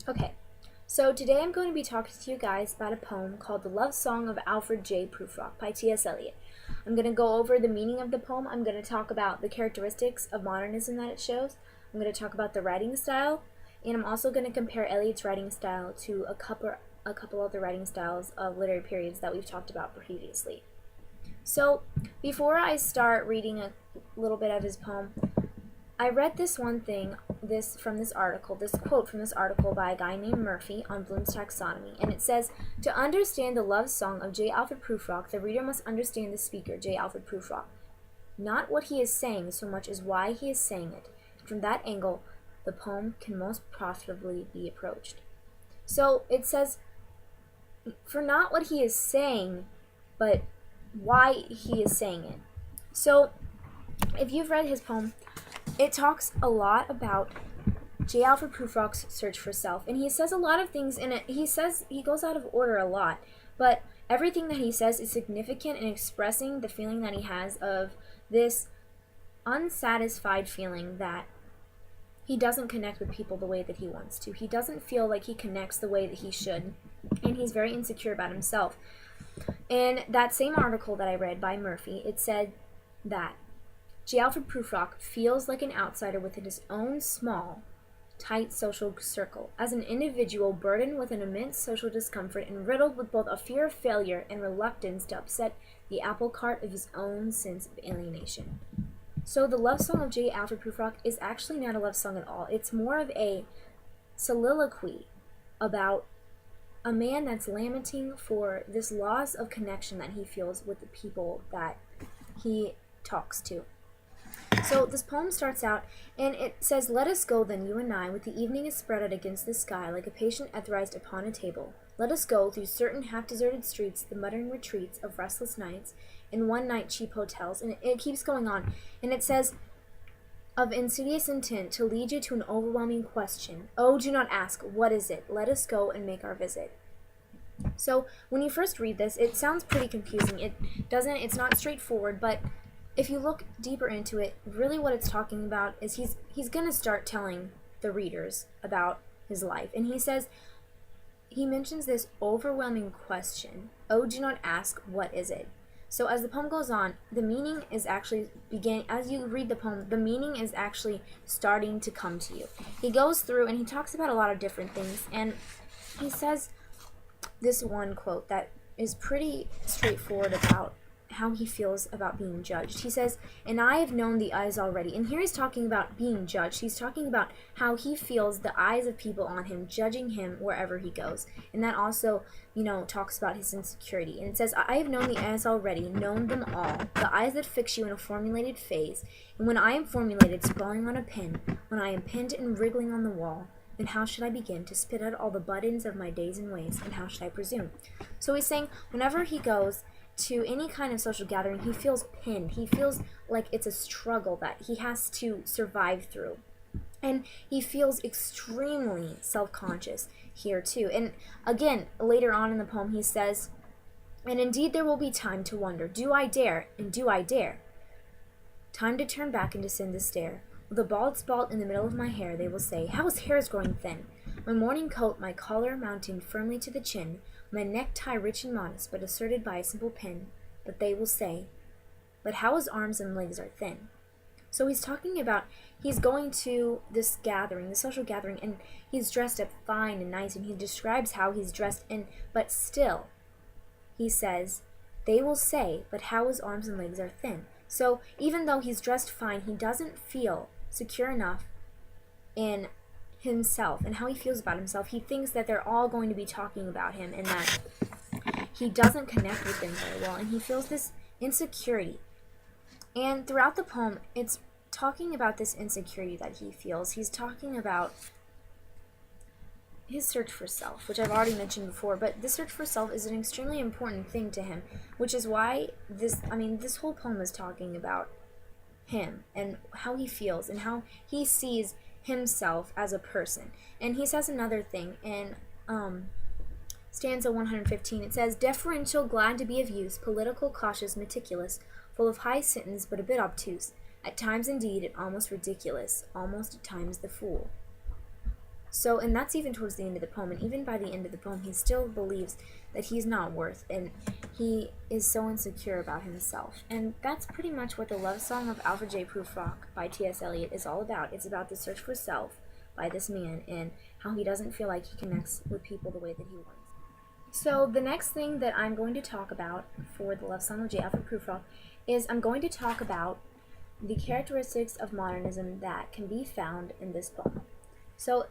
Okay, so today I'm going to be talking to you guys about a poem called The Love Song of Alfred J. Prufrock by T.S. Eliot. I'm going to go over the meaning of the poem. I'm going to talk about the characteristics of modernism that it shows. I'm going to talk about the writing style, and I'm also going to compare Eliot's writing style to a couple other writing styles of literary periods that we've talked about previously. So, before I start reading a little bit of his poem, I read this one thing, this quote from this article by a guy named Murphy on Bloom's Taxonomy, and it says, "To understand the love song of J. Alfred Prufrock, the reader must understand the speaker, J. Alfred Prufrock, not what he is saying so much as why he is saying it. From that angle, the poem can most profitably be approached." So it says, for not what he is saying, but why he is saying it. So, if you've read his poem, it talks a lot about J. Alfred Prufrock's search for self, and he says a lot of things in it. He goes out of order a lot, but everything that he says is significant in expressing the feeling that he has of this unsatisfied feeling that he doesn't connect with people the way that he wants to. He doesn't feel like he connects the way that he should, and he's very insecure about himself. In that same article that I read by Murphy, it said that J. Alfred Prufrock feels like an outsider within his own small, tight social circle, as an individual burdened with an immense social discomfort and riddled with both a fear of failure and reluctance to upset the apple cart of his own sense of alienation. So the love song of J. Alfred Prufrock is actually not a love song at all. It's more of a soliloquy about a man that's lamenting for this loss of connection that he feels with the people that he talks to. So this poem starts out, and it says, "Let us go then, you and I, with the evening is spread out against the sky, like a patient etherized upon a table. Let us go through certain half-deserted streets, the muttering retreats of restless nights, in one-night cheap hotels," and it keeps going on, and it says, "of insidious intent to lead you to an overwhelming question. Oh, do not ask, what is it? Let us go and make our visit." So when you first read this, it sounds pretty confusing. It's not straightforward, but if you look deeper into it, really what it's talking about is he's going to start telling the readers about his life. And he mentions this overwhelming question. Oh, do not ask, what is it? So as the poem goes on, the meaning is actually as you read the poem, the meaning is actually starting to come to you. He goes through and he talks about a lot of different things, and he says this one quote that is pretty straightforward about how he feels about being judged. He says, "And I have known the eyes already." And here he's talking about being judged. He's talking about how he feels the eyes of people on him, judging him wherever he goes. And that also, talks about his insecurity. And it says, "I have known the eyes already, known them all, the eyes that fix you in a formulated phase. And when I am formulated, sprawling on a pin, when I am pinned and wriggling on the wall, then how should I begin to spit out all the buttons of my days and ways, and how should I presume?" So he's saying whenever he goes to any kind of social gathering, he feels pinned. He feels like it's a struggle that he has to survive through. And he feels extremely self-conscious here too. And again, later on in the poem, he says, "And indeed there will be time to wonder, do I dare, and do I dare? Time to turn back and descend the stair. With a bald spot in the middle of my hair, they will say, how his hair is growing thin. My morning coat, my collar mounting firmly to the chin, my necktie rich and modest, but asserted by a simple pin. But they will say, but how his arms and legs are thin." So he's talking about, he's going to this gathering, the social gathering, and he's dressed up fine and nice, and he describes how he's dressed, but still, he says, they will say, but how his arms and legs are thin. So even though he's dressed fine, he doesn't feel secure enough in himself and how he feels about himself. He thinks that they're all going to be talking about him and that he doesn't connect with them very well, and he feels this insecurity. And throughout the poem, it's talking about this insecurity that he feels. He's talking about his search for self, which I've already mentioned before, but this search for self is an extremely important thing to him, which is why this whole poem is talking about him and how he feels and how he sees himself as a person. And he says another thing in stanza 115. It says, "Deferential, glad to be of use, political, cautious, meticulous, full of high sentence, but a bit obtuse, at times indeed and almost ridiculous, almost at times the fool." So, and that's even towards the end of the poem, and even by the end of the poem, he still believes that he's not worth, and he is so insecure about himself. And that's pretty much what the love song of Alfred J. Prufrock by T.S. Eliot is all about. It's about the search for self by this man, and how he doesn't feel like he connects with people the way that he wants. So the next thing that I'm going to talk about for the love song of J. Alfred Prufrock is I'm going to talk about the characteristics of modernism that can be found in this poem. So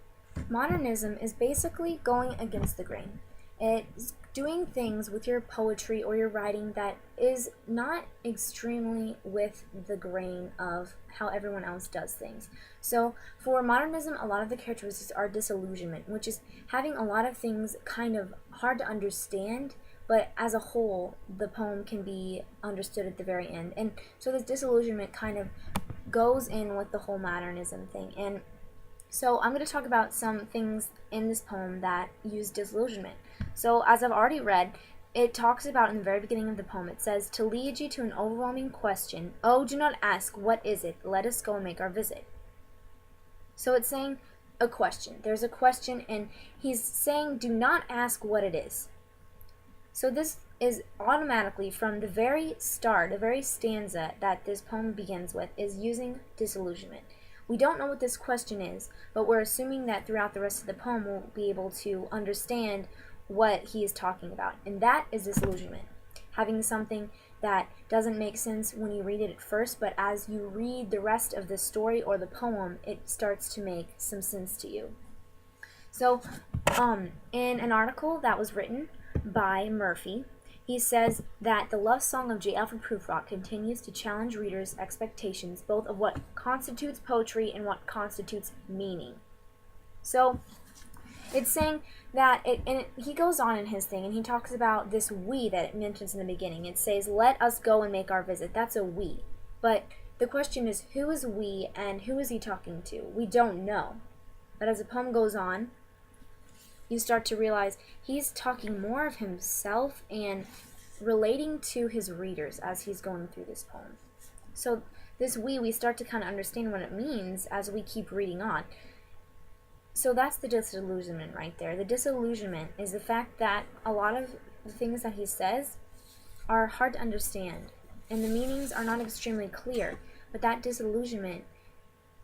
modernism is basically going against the grain. It's doing things with your poetry or your writing that is not extremely with the grain of how everyone else does things. So for modernism, a lot of the characteristics are disillusionment, which is having a lot of things kind of hard to understand, but as a whole, the poem can be understood at the very end. And so this disillusionment kind of goes in with the whole modernism thing. And so I'm going to talk about some things in this poem that use disillusionment. So as I've already read, it talks about in the very beginning of the poem, it says, "To lead you to an overwhelming question, oh, do not ask, what is it? Let us go and make our visit." So it's saying a question. There's a question, and he's saying, do not ask what it is. So this is automatically, from the very start, the very stanza that this poem begins with, is using disillusionment. We don't know what this question is, but we're assuming that throughout the rest of the poem we'll be able to understand what he is talking about. And that is disillusionment. Having something that doesn't make sense when you read it at first, but as you read the rest of the story or the poem, it starts to make some sense to you. So, in an article that was written by Murphy, he says that the love song of J. Alfred Prufrock continues to challenge readers' expectations both of what constitutes poetry and what constitutes meaning. So it's saying that, he goes on in his thing, and he talks about this we that it mentions in the beginning. It says, let us go and make our visit. That's a we. But the question is, who is we and who is he talking to? We don't know. But as the poem goes on, you start to realize he's talking more of himself and relating to his readers as he's going through this poem. So this we start to kind of understand what it means as we keep reading on. So that's the disillusionment right there. The disillusionment is the fact that a lot of the things that he says are hard to understand, and the meanings are not extremely clear, but that disillusionment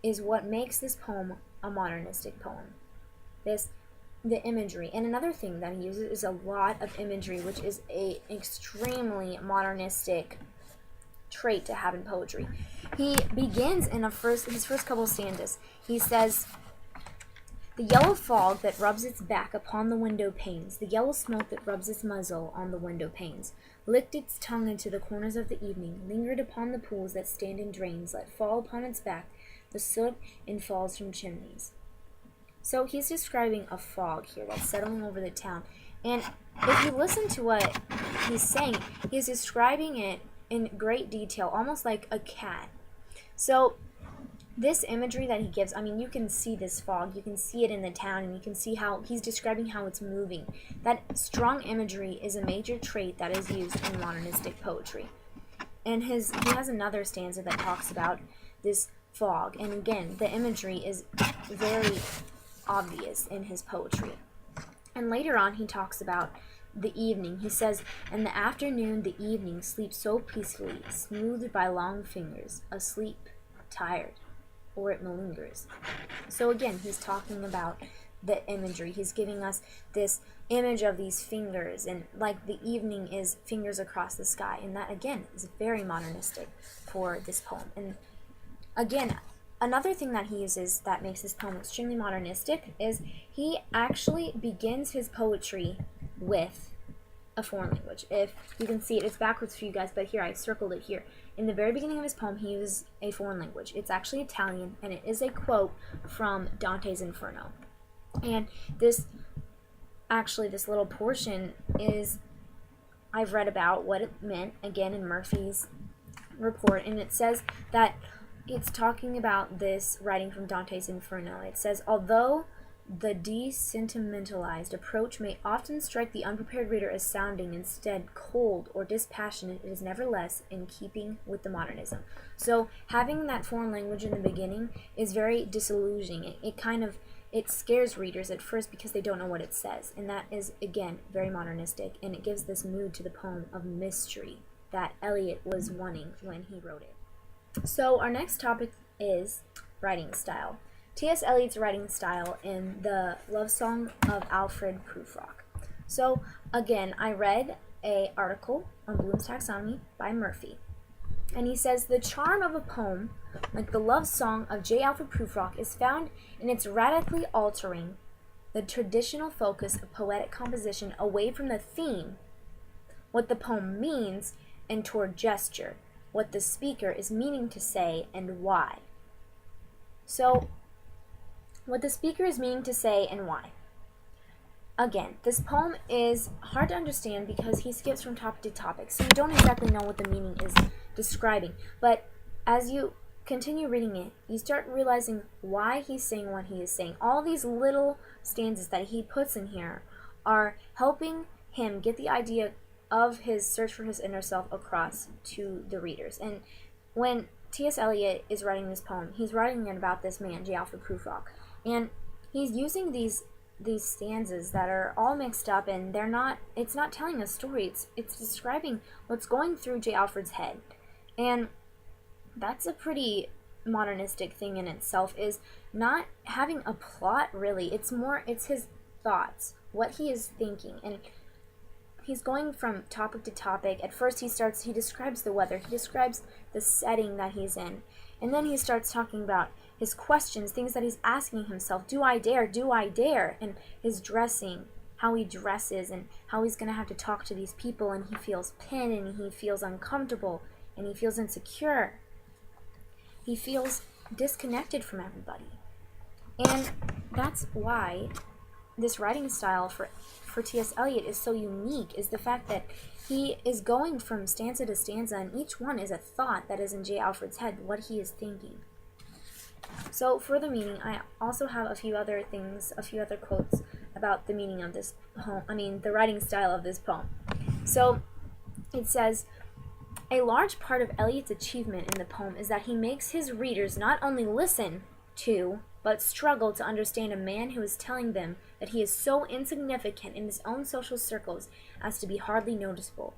is what makes this poem a modernistic poem. The imagery. And another thing that he uses is a lot of imagery, which is a extremely modernistic trait to have in poetry. He begins in his first couple stanzas. He says, "The yellow fog that rubs its back upon the window panes, the yellow smoke that rubs its muzzle on the window panes, licked its tongue into the corners of the evening, lingered upon the pools that stand in drains, let fall upon its back the soot and falls from chimneys." So he's describing a fog here that's settling over the town. And if you listen to what he's saying, he's describing it in great detail, almost like a cat. So this imagery that he gives, I mean, you can see this fog, you can see it in the town, and you can see how he's describing how it's moving. That strong imagery is a major trait that is used in modernistic poetry. And he has another stanza that talks about this fog. And again, the imagery is very obvious in his poetry. And later on he talks about the evening. He says, "In the afternoon the evening sleeps so peacefully, smoothed by long fingers, asleep, tired, or it malingers." So again, he's talking about the imagery. He's giving us this image of these fingers, and like the evening is fingers across the sky, and that again is very modernistic for this poem. And again, another thing that he uses that makes this poem extremely modernistic is he actually begins his poetry with a foreign language. If you can see it, it's backwards for you guys, but here I circled it here. In the very beginning of his poem, he uses a foreign language. It's actually Italian, and it is a quote from Dante's Inferno. And this little portion is, I've read about what it meant, again, in Murphy's report, and it says that it's talking about this writing from Dante's Inferno. It says, "Although the desentimentalized approach may often strike the unprepared reader as sounding instead cold or dispassionate. It is nevertheless in keeping with the modernism. So having that foreign language in the beginning is very disillusioning. It scares readers at first because they don't know what it says, and that is, again, very modernistic, and it gives this mood to the poem of mystery that Eliot was wanting when he wrote it. So our next topic is writing style. T.S. Eliot's writing style in the Love Song of Alfred Prufrock. So again, I read an article on Bloom's Taxonomy by Murphy, and he says the charm of a poem like the Love Song of J. Alfred Prufrock is found in its radically altering the traditional focus of poetic composition away from the theme, what the poem means, and toward gesture, what the speaker is meaning to say and why. So, what the speaker is meaning to say and why. Again, this poem is hard to understand because he skips from topic to topic, so you don't exactly know what the meaning is describing. But as you continue reading it, you start realizing why he's saying what he is saying. All these little stanzas that he puts in here are helping him get the idea of his search for his inner self across to the readers. And when T.S. Eliot is writing this poem, he's writing it about this man, J. Alfred Prufrock, and he's using these stanzas that are all mixed up, and it's not telling a story, it's describing what's going through J. Alfred's head. And that's a pretty modernistic thing in itself, is not having a plot really. It's his thoughts, what he is thinking, and he's going from topic to topic. At first he describes the weather, he describes the setting that he's in, and then he starts talking about his questions, things that he's asking himself. Do I dare? Do I dare? And his dressing, how he dresses, and how he's going to have to talk to these people, and he feels pinned, and he feels uncomfortable, and he feels insecure. He feels disconnected from everybody. And that's why this writing style for T.S. Eliot is so unique, is the fact that he is going from stanza to stanza, and each one is a thought that is in J. Alfred's head, what he is thinking. So for the meaning, I also have a few other quotes about the meaning of this poem, the writing style of this poem. So it says, a large part of Eliot's achievement in the poem is that he makes his readers not only listen to, but struggle to understand a man who is telling them that he is so insignificant in his own social circles as to be hardly noticeable.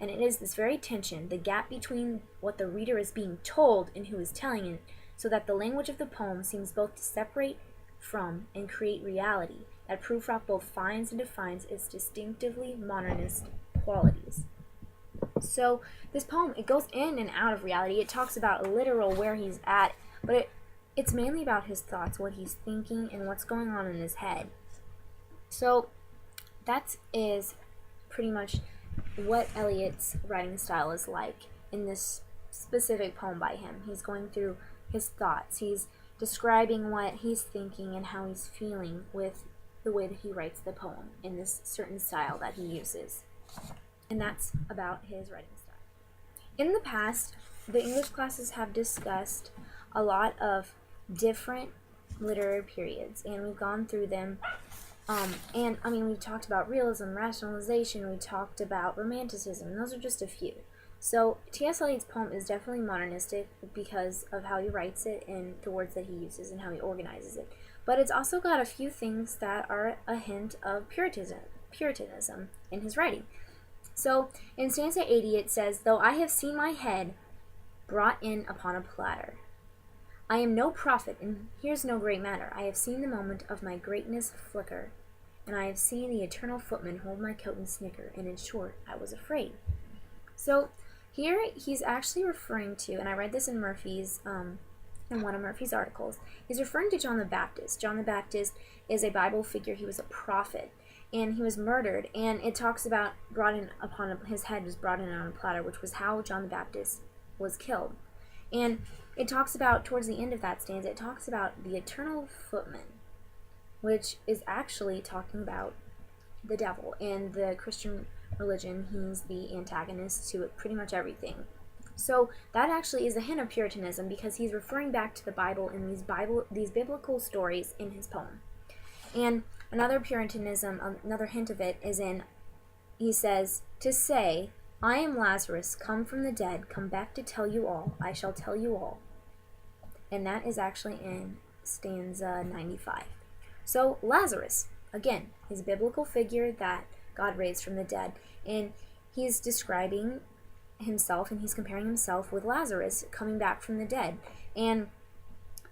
And it is this very tension, the gap between what the reader is being told and who is telling it, so that the language of the poem seems both to separate from and create reality, that Prufrock both finds and defines its distinctively modernist qualities. So this poem, it goes in and out of reality. It talks about literal where he's at, but it's mainly about his thoughts, what he's thinking, and what's going on in his head. So that is pretty much what Eliot's writing style is like in this specific poem by him. He's going through his thoughts. He's describing what he's thinking and how he's feeling with the way that he writes the poem in this certain style that he uses. And that's about his writing style. In the past, the English classes have discussed a lot of different literary periods, and we've gone through them. We've talked about realism, rationalization, we talked about romanticism, and those are just a few. So T.S. Eliot's poem is definitely modernistic because of how he writes it and the words that he uses and how he organizes it. But it's also got a few things that are a hint of Puritanism in his writing. So in stanza 80 it says, though I have seen my head brought in upon a platter, I am no prophet, and here's no great matter. I have seen the moment of my greatness flicker, and I have seen the eternal footman hold my coat and snicker, and in short, I was afraid. So here he's actually referring to, and I read this in one of Murphy's articles, he's referring to John the Baptist. John the Baptist is a Bible figure. He was a prophet, and he was murdered, and it talks about his head was brought in on a platter, which was how John the Baptist was killed. And it talks about, towards the end of that stanza, it talks about the eternal footman, which is actually talking about the devil. And the Christian religion, he's the antagonist to pretty much everything. So that actually is a hint of Puritanism because he's referring back to the Bible and these biblical stories in his poem. And another Puritanism, another hint of it is in, he says, to say, I am Lazarus, come from the dead, come back to tell you all, I shall tell you all. And that is actually in stanza 95. So Lazarus, again, is a biblical figure that God raised from the dead. And he's describing himself, and he's comparing himself with Lazarus coming back from the dead. And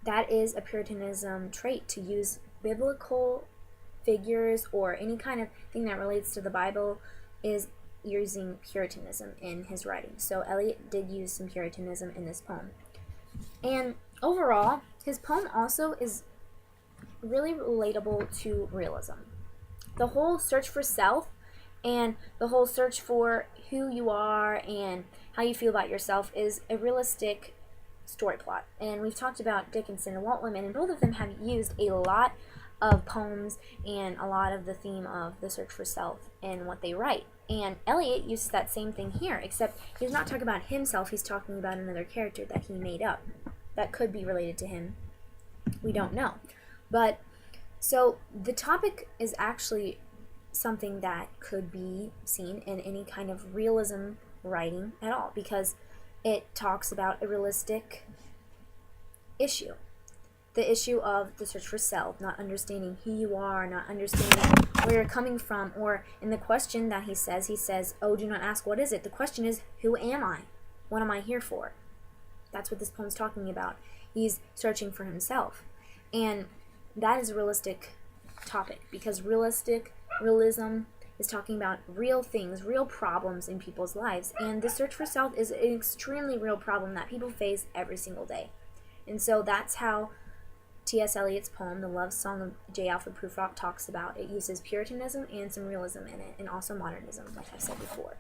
that is a Puritanism trait, to use biblical figures or any kind of thing that relates to the Bible is using Puritanism in his writing. So Eliot did use some Puritanism in this poem. And overall, his poem also is really relatable to realism. The whole search for self and the whole search for who you are and how you feel about yourself is a realistic story plot. And we've talked about Dickinson and Walt Whitman, and both of them have used a lot of poems and a lot of the theme of the search for self in what they write. And Eliot uses that same thing here, except he's not talking about himself, he's talking about another character that he made up that could be related to him. We don't know. But, so the topic is actually something that could be seen in any kind of realism writing at all, because it talks about a realistic issue. The issue of the search for self, not understanding who you are, not understanding where you're coming from, or in the question that he says, oh, do not ask what is it. The question is, who am I? What am I here for? That's what this poem's talking about. He's searching for himself. And that is a realistic topic, because realism is talking about real things, real problems in people's lives. And the search for self is an extremely real problem that people face every single day. And so that's how T.S. Eliot's poem, The Love Song of J. Alfred Prufrock, talks about. It uses Puritanism and some realism in it, and also modernism, like I said before.